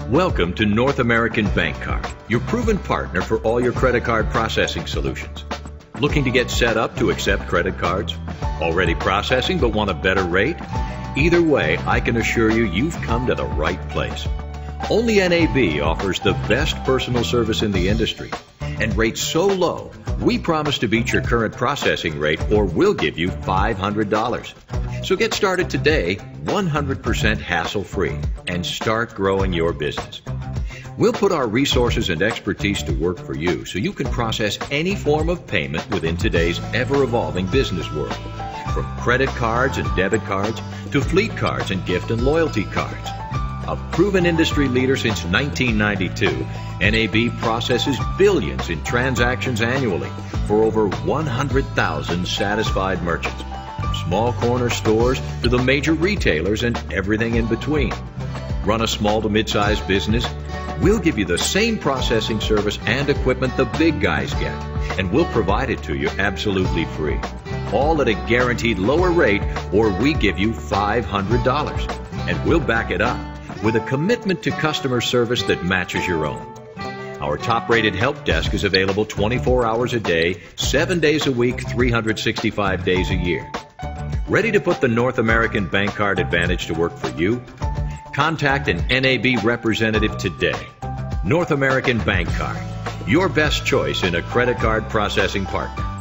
Welcome to North American Bank Card, your proven partner for all your credit card processing solutions. Looking to get set up to accept credit cards? Already processing but want a better rate? Either way, I can assure you you've come to the right place. Only NAB offers the best personal service in the industry, and rates so low, we promise to beat your current processing rate or we'll give you $500. So get started today, 100% hassle-free, and start growing your business. We'll put our resources and expertise to work for you so you can process any form of payment within today's ever-evolving business world. From credit cards and debit cards to fleet cards and gift and loyalty cards. A proven industry leader since 1992, NAB processes billions in transactions annually for over 100,000 satisfied merchants. From small corner stores to the major retailers and everything in between. Run a small to mid-sized business? We'll give you the same processing service and equipment the big guys get, and we'll provide it to you absolutely free. All at a guaranteed lower rate, or we give you $500. And we'll back it up with a commitment to customer service that matches your own. Our top-rated help desk is available 24 hours a day, 7 days a week, 365 days a year. Ready to put the North American Bank Card Advantage to work for you? Contact an NAB representative today. North American Bank Card, your best choice in a credit card processing partner.